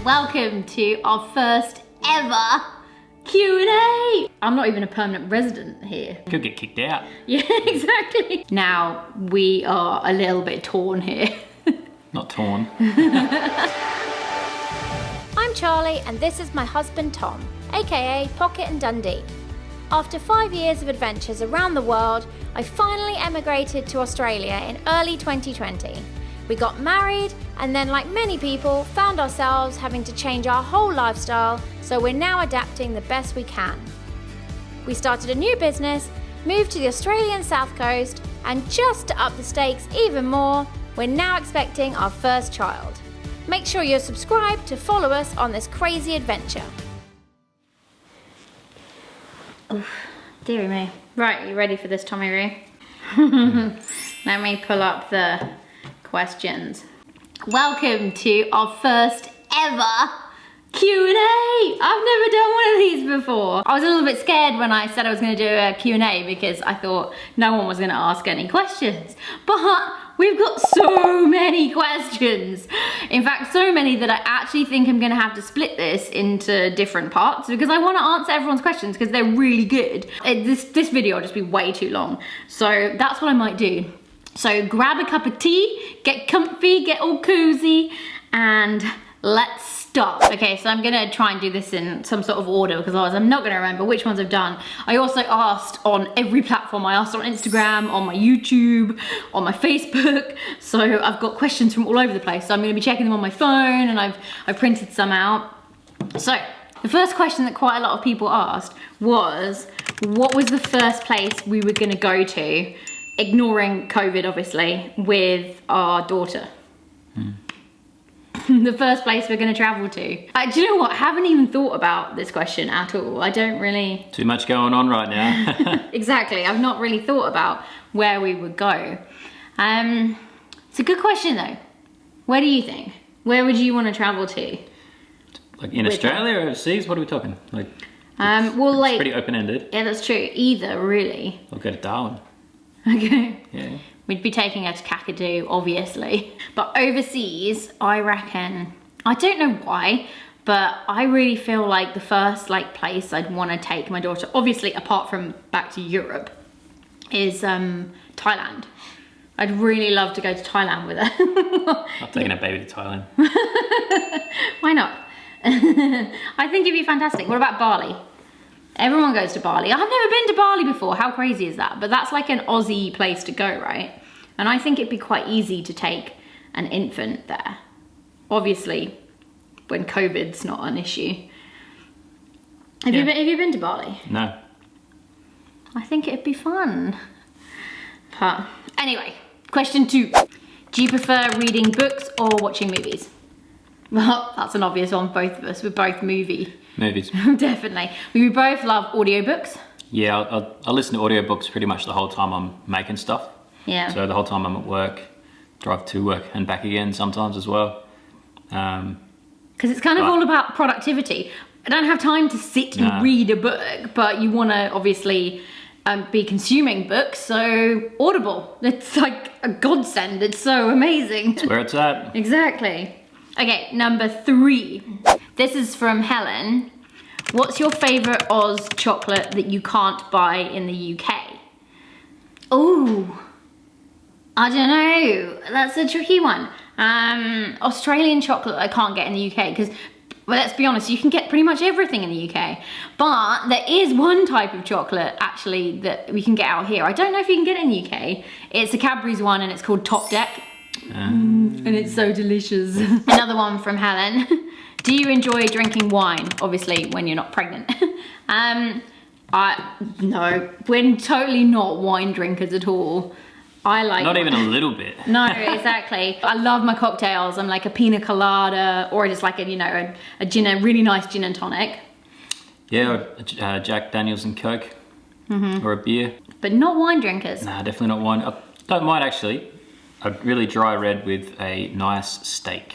Welcome to our first ever Q&A. I'm not even a permanent resident here. Could get kicked out. Yeah, exactly. Now, we are a little bit torn here. Not torn. I'm Charlie and this is my husband Tom, aka Pocket and Dundee. After 5 years of adventures around the world, I finally emigrated to Australia in early 2020. We got married and then, like many people, found ourselves having to change our whole lifestyle, so we're now adapting the best we can. We started a new business, moved to the Australian South Coast, and just to up the stakes even more, we're now expecting our first child. Make sure you're subscribed to follow us on this crazy adventure. Oof, dearie me. Right, you ready for this, Tommy Roo? Let me pull up the questions. Welcome to our first ever Q&A. I've never done one of these before. I was a little bit scared when I said I was going to do a Q&A because I thought no one was going to ask any questions. But we've got so many questions. In fact, so many that I actually think I'm going to have to split this into different parts because I want to answer everyone's questions because they're really good. This video will just be way too long. So that's what I might do. So grab a cup of tea, get comfy, get all cozy, and let's start. Okay, so I'm gonna try and do this in some sort of order because otherwise I'm not gonna remember which ones I've done. I also asked on every platform. I asked on Instagram, on my YouTube, on my Facebook. So I've got questions from all over the place. So I'm gonna be checking them on my phone, and I've printed some out. So the first question that quite a lot of people asked was, what was the first place we were gonna go to, ignoring COVID obviously, with our daughter? The first place we're going to travel to. Do you know what? I haven't even thought about this question at all. I don't really... Too much going on right now. Exactly. I've not really thought about where we would go. It's a good question though. Where do you think? Where would you want to travel to? Like in Australia or overseas? What are we talking? Like, well, like... It's pretty open-ended. Yeah, that's true. Either, really. I'll go to Darwin. Okay. Yeah. We'd be taking her to Kakadu, obviously. But overseas, I reckon, I don't know why, but I really feel like the first place I'd want to take my daughter, obviously apart from back to Europe, is Thailand. I'd really love to go to Thailand with her. I'm taking a baby to Thailand. Why not? I think it'd be fantastic. What about Bali? Everyone goes to Bali. I've never been to Bali before. How crazy is that? But that's like an Aussie place to go, right? And I think it'd be quite easy to take an infant there. Obviously, when COVID's not an issue. Have you been to Bali? No. I think it'd be fun. But anyway, question 2. Do you prefer reading books or watching movies? Well, that's an obvious one, both of us. We're both movies. Definitely. We both love audiobooks. Yeah, I listen to audiobooks pretty much the whole time I'm making stuff. Yeah. So the whole time I'm at work, drive to work and back again sometimes as well. Because it's kind of all about productivity. I don't have time to sit and read a book, but you want to obviously be consuming books, so Audible. It's like a godsend. It's so amazing. That's where it's at. Exactly. Okay, number 3. This is from Helen. What's your favourite Oz chocolate that you can't buy in the UK? Oh, I don't know. That's a tricky one. Australian chocolate I can't get in the UK because, well, let's be honest, you can get pretty much everything in the UK. But there is one type of chocolate actually that we can get out here. I don't know if you can get it in the UK. It's a Cadbury's one and it's called Top Deck. And it's so delicious. Another one from Helen. Do you enjoy drinking wine? Obviously, when you're not pregnant. No, we're totally not wine drinkers at all. I like... Not even a little bit. No, exactly. I love my cocktails. I'm like a pina colada or just like a really nice gin and tonic. Yeah, or Jack Daniels and Coke. Or a beer. But not wine drinkers. Nah, definitely not wine. I don't mind actually. A really dry red with a nice steak.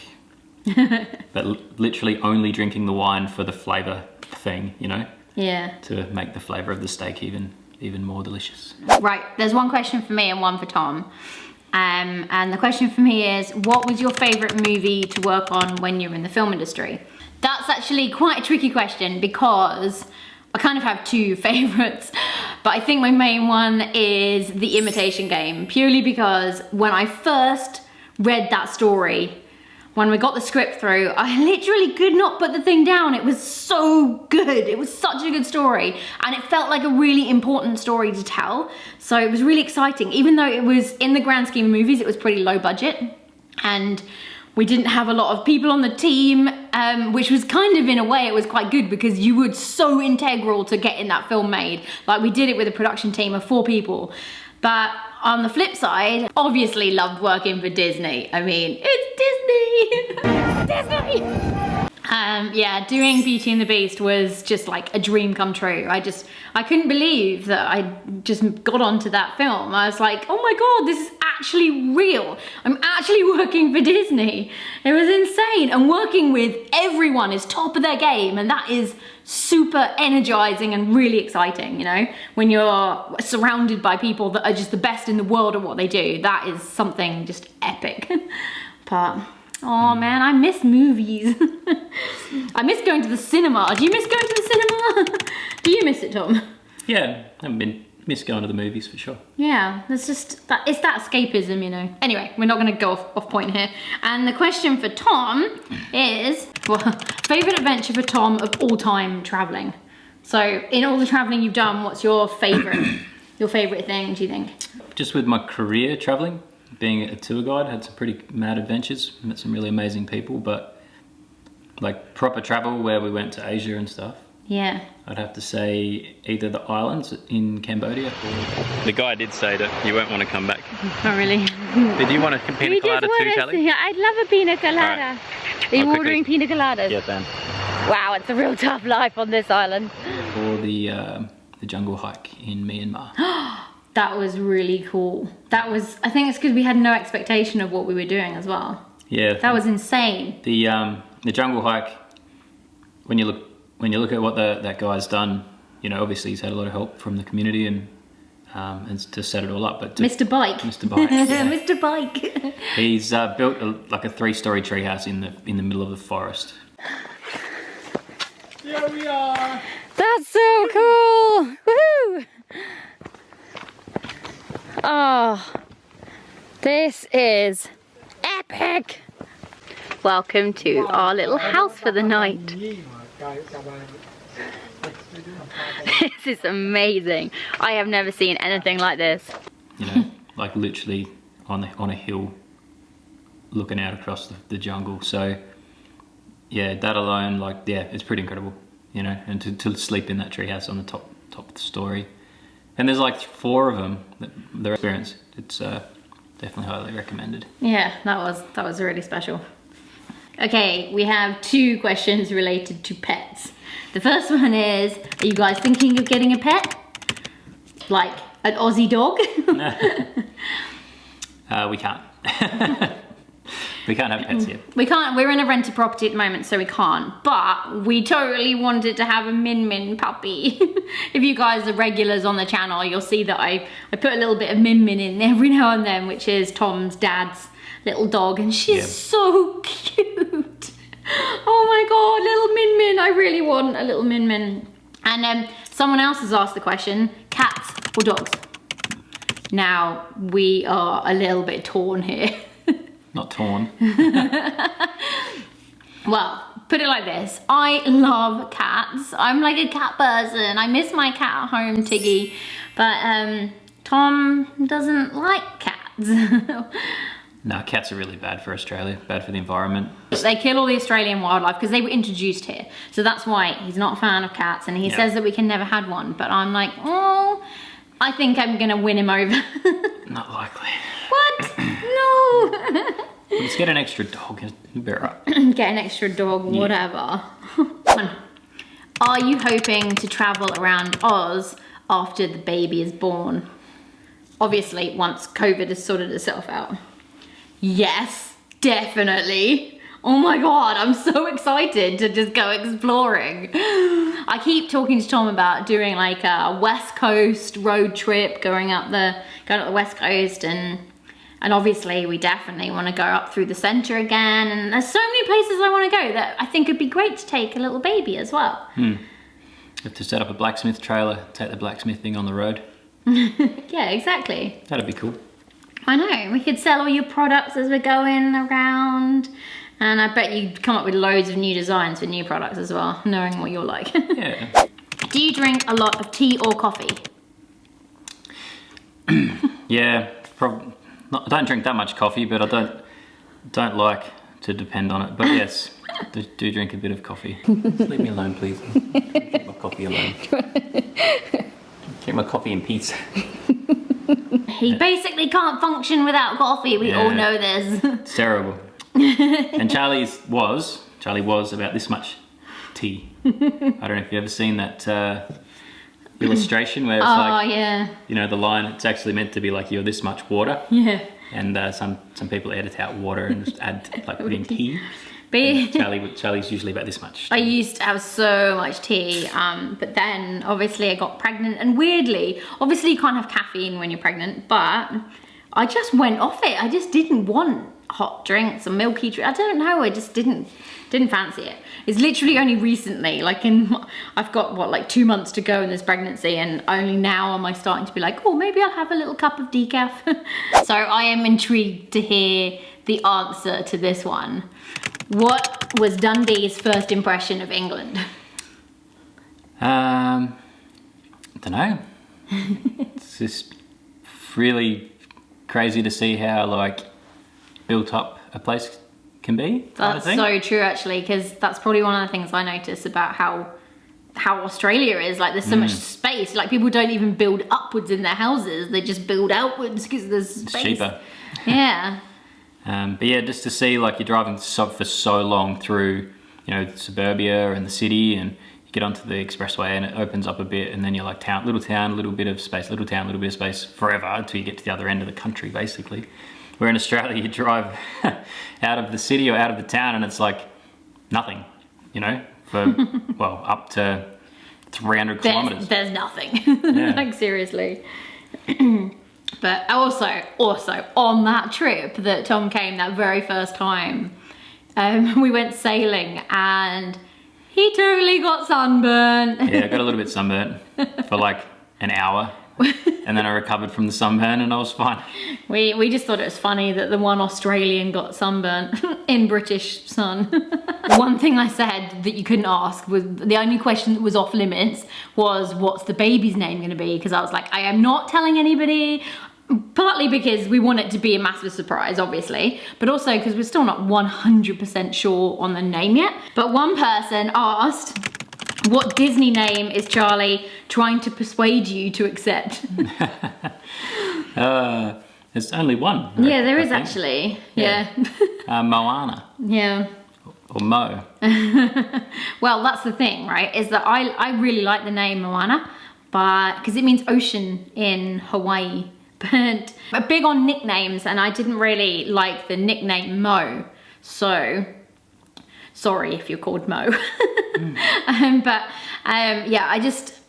But literally only drinking the wine for the flavour thing, you know? Yeah. To make the flavour of the steak even more delicious. Right, there's one question for me and one for Tom. And the question for me is, what was your favorite movie to work on when you were in the film industry? That's actually quite a tricky question because I kind of have two favorites, but I think my main one is The Imitation Game, purely because when I first read that story, when we got the script through, I literally could not put the thing down. It was so good. It was such a good story. And it felt like a really important story to tell. So it was really exciting. Even though it was, in the grand scheme of movies, it was pretty low budget. And we didn't have a lot of people on the team, which was kind of, in a way, it was quite good because you were so integral to getting that film made. Like, we did it with a production team of 4 people. But on the flip side, obviously loved working for Disney. I mean, it's Disney! Disney! Yeah, doing Beauty and the Beast was just like a dream come true. I couldn't believe that I just got onto that film. I was like, oh my God, this is actually real. I'm actually working for Disney. It was insane. And working with everyone is top of their game, and that is super energizing and really exciting, you know? When you're surrounded by people that are just the best in the world at what they do, that is something just epic. But, oh man, I miss movies. I miss going to the cinema. Do you miss going to the cinema? Do you miss it, Tom? Yeah, I haven't miss going to the movies for sure. Yeah, it's just that, it's that escapism, you know. Anyway, we're not going to go off point here. And the question for Tom is, well, favourite adventure for Tom of all time travelling. So in all the travelling you've done, what's your favourite thing, do you think? Just with my career travelling, being a tour guide, had some pretty mad adventures, met some really amazing people, but like proper travel where we went to Asia and stuff. Yeah. I'd have to say either the islands in Cambodia or... The guy did say that you won't want to come back. Oh, really? Did you want a pina colada too, Sally? I'd love a pina colada. Right. Are you ordering pina coladas? Yeah, Dan. Wow, it's a real tough life on this island. Or the jungle hike in Myanmar. That was really cool. That was, I think it's because we had no expectation of what we were doing as well. Yeah. That was insane. The jungle hike, when you look at what that guy's done, you know, obviously he's had a lot of help from the community and to set it all up. But Mr. Bike. Mr. Bike. Yeah. Mr. Bike. He's built like a 3-story treehouse in the middle of the forest. Here we are. That's so cool! Woohoo! Oh, this is epic! Welcome to our little house for the night. This is amazing. I have never seen anything like this. You know, like literally on a hill, looking out across the jungle. So yeah, that alone, like, yeah, it's pretty incredible. You know, and to sleep in that treehouse on the top of the story. And there's like 4 of them. Their experience, it's definitely highly recommended. Yeah, that was really special. Okay, we have 2 questions related to pets. The first one is, are you guys thinking of getting a pet? Like an Aussie dog? We can't. We can't have pets yet. We can't, we're in a rented property at the moment, so we can't. But we totally wanted to have a Min Min puppy. If you guys are regulars on the channel, you'll see that I put a little bit of Min Min in every now and then, which is Tom's dad's little dog, and she's so cute. Oh my God, little Min Min. I really want a little Min Min. And someone else has asked the question, cats or dogs? Now, we are a little bit torn here. Not torn. Well, put it like this. I love cats. I'm like a cat person. I miss my cat at home, Tiggy. But Tom doesn't like cats. No, cats are really bad for Australia, bad for the environment. They kill all the Australian wildlife because they were introduced here. So that's why he's not a fan of cats, and he says that we can never have one. But I'm like, oh, I think I'm gonna win him over. Not likely. What? No. Let's get an extra dog. You'll be right. Get an extra dog, whatever. Are you hoping to travel around Oz after the baby is born? Obviously, once COVID has sorted itself out. Yes, definitely. Oh my God, I'm so excited to just go exploring. I keep talking to Tom about doing like a West Coast road trip, going up the West Coast, and And obviously we definitely want to go up through the centre again, and there's so many places I want to go that I think it'd be great to take a little baby as well. Have to set up a blacksmith trailer, take the blacksmithing on the road. Yeah, exactly. That'd be cool. I know, we could sell all your products as we're going around, and I bet you'd come up with loads of new designs for new products as well, knowing what you're like. Yeah. Do you drink a lot of tea or coffee? Yeah, I don't drink that much coffee, but I don't like to depend on it. But yes, do drink a bit of coffee. Just leave me alone, please. Keep my coffee alone. Keep my coffee in peace. He basically can't function without coffee, we all know this. It's terrible. And Charlie was about this much tea. I don't know if you've ever seen that illustration where it's like, yeah. you know, the line, it's actually meant to be like, you're this much water. Yeah. And some people edit out water and just add, like, put in tea. But Charlie's usually about this much. I used to have so much tea, but then obviously I got pregnant, and weirdly, obviously you can't have caffeine when you're pregnant, but I just went off it. I just didn't want hot drinks or milky drinks. I don't know, I just didn't fancy it. It's literally only recently, like I've got like 2 months to go in this pregnancy, and only now am I starting to be like, oh, maybe I'll have a little cup of decaf. So I am intrigued to hear the answer to this one. What was Dundee's first impression of England? I don't know. It's just really crazy to see how like built up a place can be. That's so true, actually, because that's probably one of the things I notice about how Australia is. Like, there's so much space. Like, people don't even build upwards in their houses; they just build outwards because there's space. It's cheaper. Yeah. But yeah, just to see, like, you're driving for so long through, you know, suburbia and the city, and you get onto the expressway and it opens up a bit, and then you're like, little town, little bit of space, little town, little bit of space, forever until you get to the other end of the country, basically. Where in Australia, you drive out of the city or out of the town and it's like nothing, you know, for, well, up to 300 kilometres. There's nothing. Yeah. Like, seriously. But also on that trip that Tom came that very first time, we went sailing and he totally got sunburnt. Yeah, I got a little bit sunburnt for like an hour, and then I recovered from the sunburn and I was fine. We just thought it was funny that the one Australian got sunburnt in British sun. One thing I said that you couldn't ask was, the only question that was off limits was, what's the baby's name going to be? Because I was like, I am not telling anybody. Partly because we want it to be a massive surprise, obviously, but also because we're still not 100% sure on the name yet. But one person asked, what Disney name is Charlie trying to persuade you to accept? There's only one. Yeah, there is actually. Yeah. Moana. Yeah. Or Mo. Well, that's the thing, right? Is that I really like the name Moana, but because it means ocean in Hawaii. But I'm big on nicknames, and I didn't really like the nickname Mo. So sorry if you're called Mo. Yeah, I just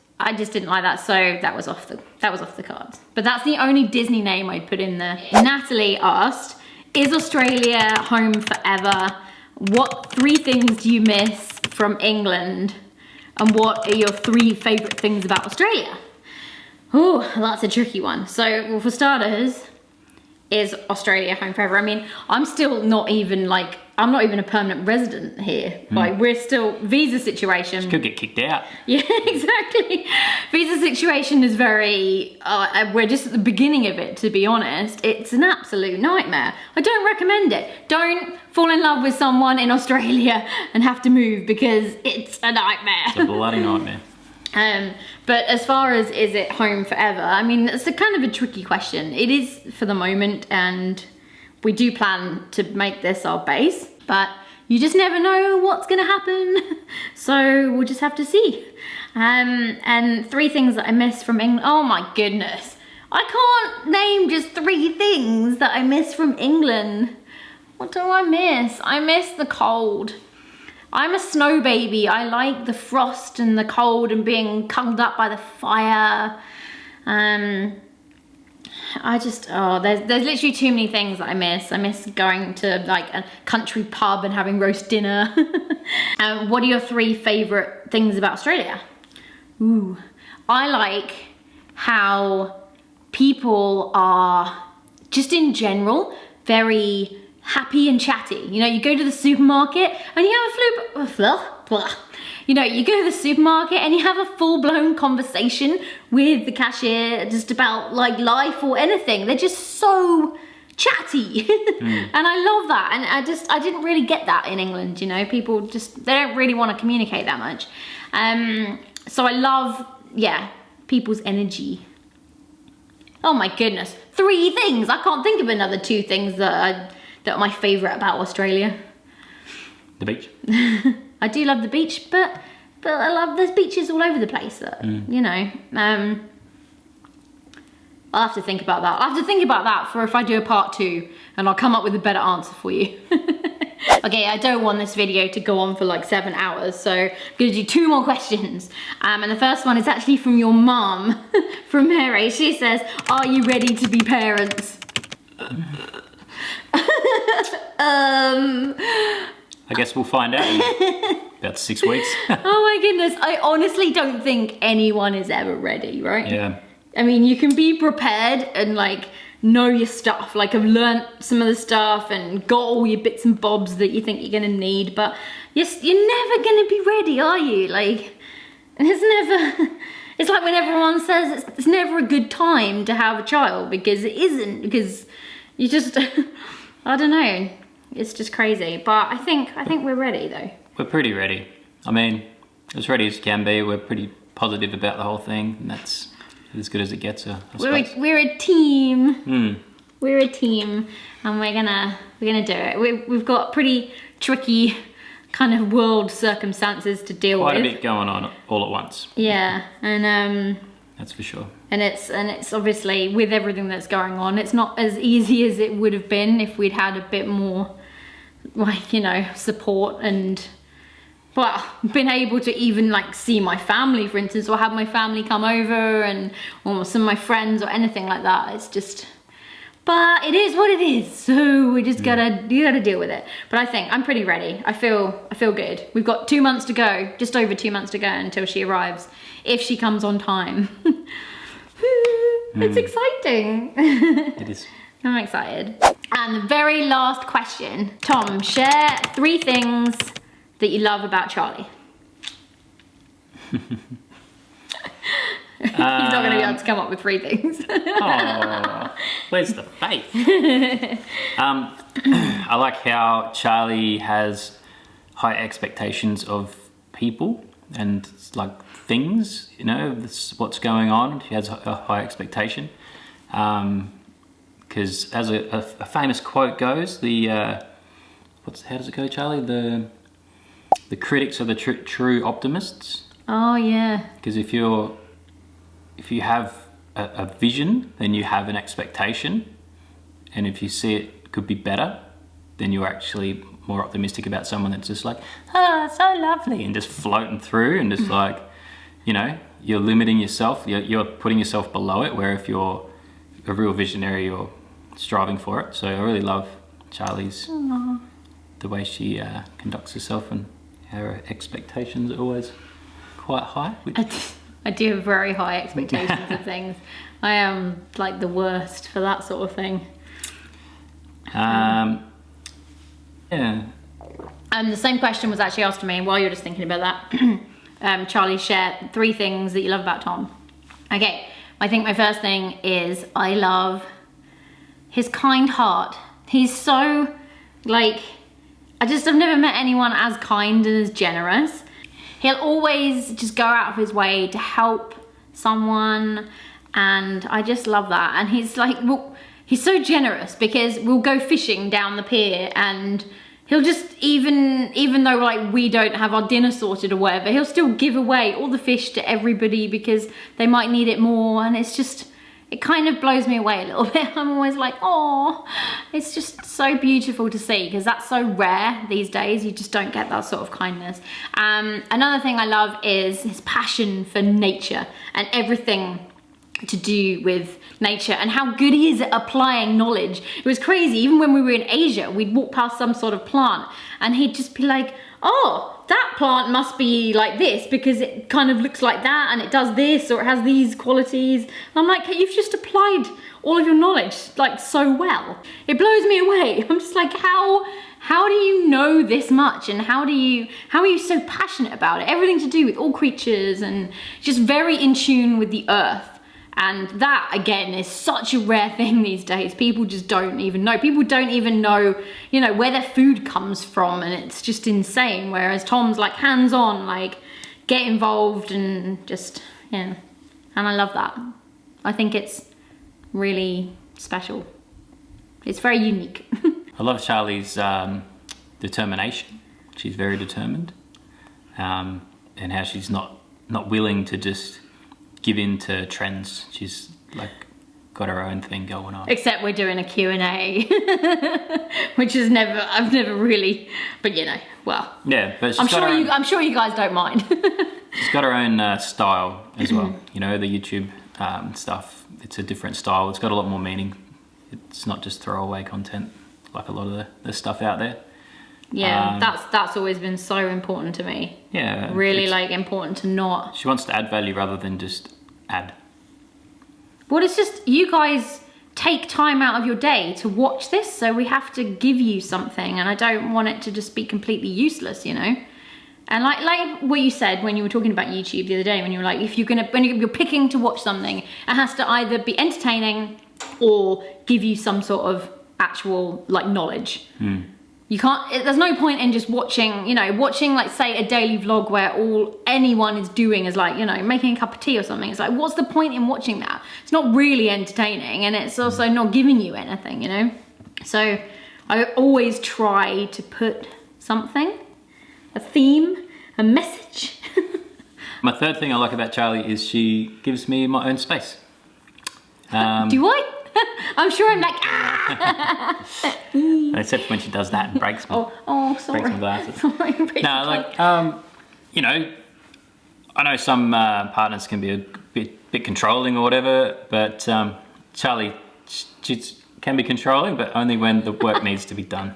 didn't like that, so that was off the cards. But that's the only Disney name I'd put in there. Natalie asked, is Australia home forever? What 3 things do you miss from England? And what are your 3 favourite things about Australia? Oh, that's a tricky one. So, well, for starters, is Australia home forever? I mean, I'm still not even I'm not even a permanent resident here. Like, we're still, visa situation. Just could get kicked out. Yeah, exactly. Visa situation is very, we're just at the beginning of it, to be honest. It's an absolute nightmare. I don't recommend it. Don't fall in love with someone in Australia and have to move, because it's a nightmare. It's a bloody nightmare. But as far as is it home forever, I mean, it's a kind of a tricky question. It is for the moment, and we do plan to make this our base, but you just never know what's gonna happen. So we'll just have to see. And 3 things that I miss from England. Oh my goodness. I can't name just 3 things that I miss from England. What do I miss? I miss the cold. I'm a snow baby. I like the frost and the cold and being cuddled up by the fire. there's literally too many things that I miss. I miss going to like a country pub and having roast dinner. What are your 3 favourite things about Australia? Ooh, I like how people are, just in general, very happy and chatty. You know, you go to the supermarket and you have you go to the supermarket and you have a full-blown conversation with the cashier just about like life or anything. They're just so chatty. And I love that. And I didn't really get that in England, you know. People just, they don't really want to communicate that much. So I love, people's energy. Oh my goodness, 3 things. I can't think of another 2 things that are my favourite about Australia. The beach. I do love the beach, but I love, there's beaches all over the place that, you know. I'll have to think about that. I'll have to think about that for if I do a part 2, and I'll come up with a better answer for you. Okay, I don't want this video to go on for like 7 hours, so I'm gonna do 2 more questions. And the first one is actually from your mum, from Mary. She says, are you ready to be parents? I guess we'll find out in about 6 weeks. Oh my goodness, I honestly don't think anyone is ever ready, right? Yeah. I mean, you can be prepared and like know your stuff. Like I've learnt some of the stuff and got all your bits and bobs that you think you're gonna need, but you're never gonna be ready, are you? Like, it's like when everyone says it's never a good time to have a child, because it isn't, because you just, I don't know. It's just crazy, but I think we're ready though. We're pretty ready. I mean, as ready as you can be. We're pretty positive about the whole thing, and that's as good as it gets. I suppose. We're a team. We're a team, and we're gonna do it. We've got pretty tricky kind of world circumstances to deal with. Quite a bit going on all at once. Yeah, and that's for sure. And it's obviously, with everything that's going on, it's not as easy as it would have been if we'd had a bit more, like, you know, support and, well, been able to even like see my family, for instance, or have my family come over, and or some of my friends or anything like that. It's just, but it is what it is, so we just gotta deal with it. But I think I'm pretty ready. I feel good. We've got 2 months to go, just over 2 months to go until she arrives, if she comes on time. It's exciting. It is. I'm excited. And the very last question. Tom, share 3 things that you love about Charlie. He's not going to be able to come up with 3 things. Oh, where's the faith? I like how Charlie has high expectations of people and like things, you know, this, what's going on. She has a high expectation. Because as a famous quote goes, how does it go, Charlie? The critics are the true optimists. Oh yeah. Because if you have a vision, then you have an expectation, and if you see it could be better, then you're actually more optimistic about someone that's just like, oh, so lovely, and just floating through, and just like, you know, you're limiting yourself, you're putting yourself below it, where if you're a real visionary, you're striving for it. So I really love Charlie's, the way she conducts herself, and her expectations are always quite high. I do have very high expectations of things. I am like the worst for that sort of thing. Yeah. And the same question was actually asked to me while you were just thinking about that. Charlie, share 3 things that you love about Tom. Okay, I think my first thing is I love his kind heart. He's so, like, I've never met anyone as kind and as generous. He'll always just go out of his way to help someone, and I just love that. And he's like, well, he's so generous, because we'll go fishing down the pier, and he'll just, even though like we don't have our dinner sorted or whatever, he'll still give away all the fish to everybody because they might need it more. And it's just, it kind of blows me away a little bit. I'm always like, oh, it's just so beautiful to see, because that's so rare these days. You just don't get that sort of kindness. Another thing I love is his passion for nature and everything to do with nature and how good he is at applying knowledge. It was crazy. Even when we were in Asia, we'd walk past some sort of plant and he'd just be like, oh, that plant must be like this because it kind of looks like that and it does this or it has these qualities. And I'm like, hey, you've just applied all of your knowledge like so well. It blows me away. I'm just like, how do you know this much, and how are you so passionate about it? Everything to do with all creatures and just very in tune with the earth. And that, again, is such a rare thing these days. People just don't even know. People don't even know, you know, where their food comes from, and it's just insane. Whereas Tom's like hands-on, like get involved and just, yeah. And I love that. I think it's really special. It's very unique. I love Charlie's determination. She's very determined, and how she's not willing to just give in to trends. She's like got her own thing going on. Except we're doing a Q&A, which is I've never really, but you know, well. Yeah, but she's I'm sure you guys don't mind. She's got her own style as well. You know, the YouTube stuff. It's a different style. It's got a lot more meaning. It's not just throwaway content like a lot of the stuff out there. Yeah, that's always been so important to me. Yeah. Really like important to not. She wants to add value rather than just add. Well, it's just you guys take time out of your day to watch this, so we have to give you something, and I don't want it to just be completely useless, you know? And like what you said when you were talking about YouTube the other day, when you were like, when you're picking to watch something, it has to either be entertaining or give you some sort of actual like knowledge. You can't, there's no point in just watching like say a daily vlog where all anyone is doing is like, you know, making a cup of tea or something. It's like, what's the point in watching that? It's not really entertaining, and it's also not giving you anything, you know? So I always try to put something, a theme, a message. My third thing I like about Charlie is she gives me my own space. Do I? I'm sure I'm like, ah! Except when she does that and breaks me. Oh, sorry. Breaks my glasses. Sorry, no, like, you know, I know some partners can be a bit controlling or whatever, but Charlie, she can be controlling, but only when the work needs to be done.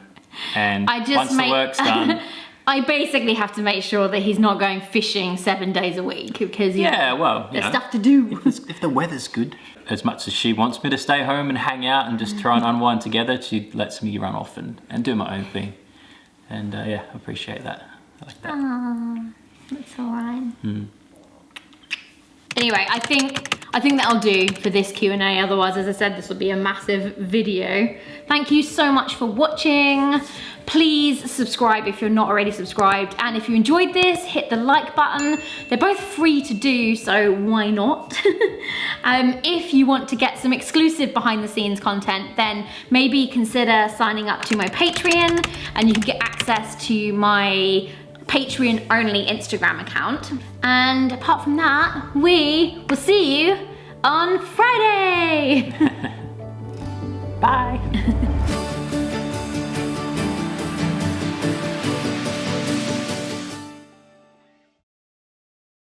And once the work's done... I basically have to make sure that he's not going fishing 7 days a week because there's stuff to do. If the weather's good, as much as she wants me to stay home and hang out and just try and unwind together, she lets me run off and do my own thing. And yeah, I appreciate that. I like that. Aww, that's all right. Anyway, I think that'll do for this Q&A. Otherwise, as I said, this will be a massive video. Thank you so much for watching. Please subscribe if you're not already subscribed. And if you enjoyed this, hit the like button. They're both free to do, so why not? If you want to get some exclusive behind the scenes content, then maybe consider signing up to my Patreon, and you can get access to my Patreon only Instagram account. And apart from that, we will see you on Friday. Bye.